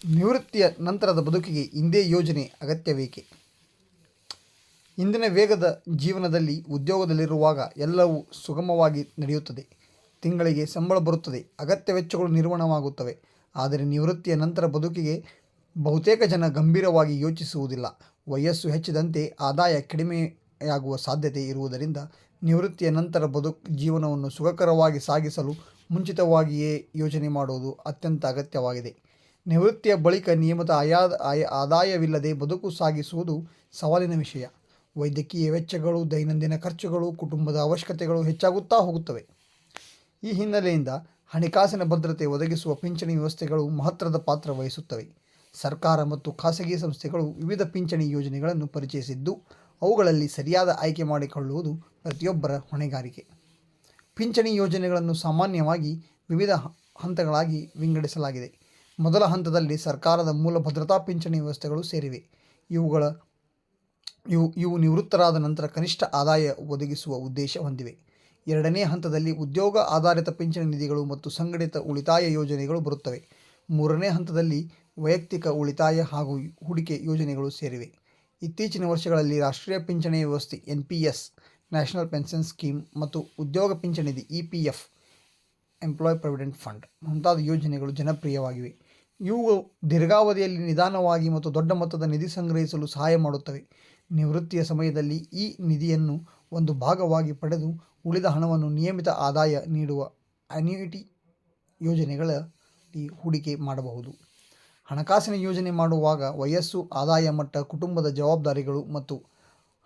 ನಿವೃತ್ತಿಯ ನಂತರದ ಬದುಕಿಗೆ ಇಂದೇ ಯೋಜನೆ ಅಗತ್ಯವೇಕೆ? ಇಂದಿನ ವೇಗದ ಜೀವನದಲ್ಲಿ ಉದ್ಯೋಗದಲ್ಲಿರುವಾಗ ಎಲ್ಲವೂ ಸುಗಮವಾಗಿ ನಡೆಯುತ್ತದೆ. ತಿಂಗಳಿಗೆ ಸಂಬಳ ಬರುತ್ತದೆ, ಅಗತ್ಯ ವೆಚ್ಚಗಳು ನಿರ್ವಹಣವಾಗುತ್ತವೆ. ಆದರೆ ನಿವೃತ್ತಿಯ ನಂತರ ಬದುಕಿಗೆ ಬಹುತೇಕ ಜನ ಗಂಭೀರವಾಗಿ ಯೋಚಿಸುವುದಿಲ್ಲ. ವಯಸ್ಸು ಹೆಚ್ಚಿದಂತೆ ಆದಾಯ ಕಡಿಮೆಯಾಗುವ ಸಾಧ್ಯತೆ ಇರುವುದರಿಂದ ನಿವೃತ್ತಿಯ ನಂತರ ಜೀವನವನ್ನು ಸುಖಕರವಾಗಿ ಸಾಗಿಸಲು ಮುಂಚಿತವಾಗಿಯೇ ಯೋಜನೆ ಮಾಡುವುದು ಅತ್ಯಂತ ಅಗತ್ಯವಾಗಿದೆ. ನಿವೃತ್ತಿಯ ಬಳಿಕ ನಿಯಮಿತ ಆದಾಯವಿಲ್ಲದೆ ಬದುಕು ಸಾಗಿಸುವುದು ಸವಾಲಿನ ವಿಷಯ. ವೈದ್ಯಕೀಯ ವೆಚ್ಚಗಳು, ದೈನಂದಿನ ಖರ್ಚುಗಳು, ಕುಟುಂಬದ ಅವಶ್ಯಕತೆಗಳು ಹೆಚ್ಚಾಗುತ್ತಾ ಹೋಗುತ್ತವೆ. ಈ ಹಿನ್ನೆಲೆಯಿಂದ ಹಣಕಾಸಿನ ಭದ್ರತೆ ಒದಗಿಸುವ ಪಿಂಚಣಿ ವ್ಯವಸ್ಥೆಗಳು ಮಹತ್ವದ ಪಾತ್ರ ವಹಿಸುತ್ತವೆ. ಸರ್ಕಾರ ಮತ್ತು ಖಾಸಗಿ ಸಂಸ್ಥೆಗಳು ವಿವಿಧ ಪಿಂಚಣಿ ಯೋಜನೆಗಳನ್ನು ಪರಿಚಯಿಸಿದ್ದು, ಅವುಗಳಲ್ಲಿ ಸರಿಯಾದ ಆಯ್ಕೆ ಮಾಡಿಕೊಳ್ಳುವುದು ಪ್ರತಿಯೊಬ್ಬರ ಹೊಣೆಗಾರಿಕೆ. ಪಿಂಚಣಿ ಯೋಜನೆಗಳನ್ನು ಸಾಮಾನ್ಯವಾಗಿ ವಿವಿಧ ಹಂತಗಳಾಗಿ ವಿಂಗಡಿಸಲಾಗಿದೆ. ಮೊದಲ ಹಂತದಲ್ಲಿ ಸರ್ಕಾರದ ಮೂಲ ಭದ್ರತಾ ಪಿಂಚಣಿ ವ್ಯವಸ್ಥೆಗಳು ಸೇರಿವೆ. ಇವು ನಿವೃತ್ತರಾದ ನಂತರ ಕನಿಷ್ಠ ಆದಾಯ ಒದಗಿಸುವ ಉದ್ದೇಶ ಹೊಂದಿವೆ. ಎರಡನೇ ಹಂತದಲ್ಲಿ ಉದ್ಯೋಗ ಆಧಾರಿತ ಪಿಂಚಣಿ ನಿಧಿಗಳು ಮತ್ತು ಸಂಘಟಿತ ಉಳಿತಾಯ ಯೋಜನೆಗಳು ಬರುತ್ತವೆ. ಮೂರನೇ ಹಂತದಲ್ಲಿ ವೈಯಕ್ತಿಕ ಉಳಿತಾಯ ಹಾಗೂ ಹೂಡಿಕೆ ಯೋಜನೆಗಳು ಸೇರಿವೆ. ಇತ್ತೀಚಿನ ವರ್ಷಗಳಲ್ಲಿ ರಾಷ್ಟ್ರೀಯ ಪಿಂಚಣಿ ವ್ಯವಸ್ಥೆ NPS ನ್ಯಾಷನಲ್ ಪೆನ್ಷನ್ ಸ್ಕೀಮ್ ಮತ್ತು ಉದ್ಯೋಗ ಪಿಂಚಣಿ ನಿಧಿ EPF ಎಂಪ್ಲಾಯ್ ಪ್ರಾವಿಡೆಂಟ್ ಫಂಡ್ ಮುಂತಾದ ಯೋಜನೆಗಳು ಜನಪ್ರಿಯವಾಗಿವೆ. ಇವುಗಳು ದೀರ್ಘಾವಧಿಯಲ್ಲಿ ನಿಧಾನವಾಗಿ ಮತ್ತು ದೊಡ್ಡ ಮೊತ್ತದ ನಿಧಿ ಸಂಗ್ರಹಿಸಲು ಸಹಾಯ ಮಾಡುತ್ತವೆ. ನಿವೃತ್ತಿಯ ಸಮಯದಲ್ಲಿ ಈ ನಿಧಿಯನ್ನು ಒಂದು ಭಾಗವಾಗಿ ಪಡೆದು ಉಳಿದ ಹಣವನ್ನು ನಿಯಮಿತ ಆದಾಯ ನೀಡುವ ಅನ್ಯೂಯಿಟಿ ಯೋಜನೆಗಳಲ್ಲಿ ಹೂಡಿಕೆ ಮಾಡಬಹುದು. ಹಣಕಾಸಿನ ಯೋಜನೆ ಮಾಡುವಾಗ ವಯಸ್ಸು, ಆದಾಯ ಮಟ್ಟ, ಕುಟುಂಬದ ಜವಾಬ್ದಾರಿಗಳು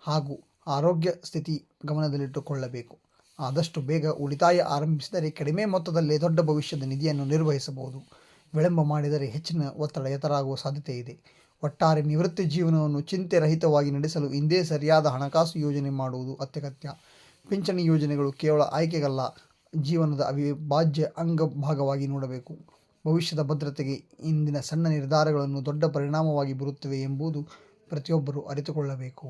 ಹಾಗೂ ಆರೋಗ್ಯ ಸ್ಥಿತಿ ಗಮನದಲ್ಲಿಟ್ಟುಕೊಳ್ಳಬೇಕು. ಆದಷ್ಟು ಬೇಗ ಉಳಿತಾಯ ಆರಂಭಿಸಿದರೆ ಕಡಿಮೆ ಮೊತ್ತದಲ್ಲೇ ದೊಡ್ಡ ಭವಿಷ್ಯದ ನಿಧಿಯನ್ನು ನಿರ್ವಹಿಸಬಹುದು. ವಿಳಂಬ ಮಾಡಿದರೆ ಹೆಚ್ಚಿನ ಒತ್ತಡ ಎದುರಾಗುವ ಸಾಧ್ಯತೆ ಇದೆ. ಒಟ್ಟಾರೆ ನಿವೃತ್ತಿ ಜೀವನವನ್ನು ಚಿಂತೆ ರಹಿತವಾಗಿ ನಡೆಸಲು ಇಂದೇ ಸರಿಯಾದ ಹಣಕಾಸು ಯೋಜನೆ ಮಾಡುವುದು ಅತ್ಯಗತ್ಯ. ಪಿಂಚಣಿ ಯೋಜನೆಗಳು ಕೇವಲ ಆಯ್ಕೆಗಲ್ಲ, ಜೀವನದ ಅವಿಭಾಜ್ಯ ಭಾಗವಾಗಿ ನೋಡಬೇಕು. ಭವಿಷ್ಯದ ಭದ್ರತೆಗೆ ಇಂದಿನ ಸಣ್ಣ ನಿರ್ಧಾರಗಳನ್ನು ದೊಡ್ಡ ಪರಿಣಾಮವಾಗಿ ಬೀರುತ್ತವೆ ಎಂಬುದು ಪ್ರತಿಯೊಬ್ಬರೂ ಅರಿತುಕೊಳ್ಳಬೇಕು.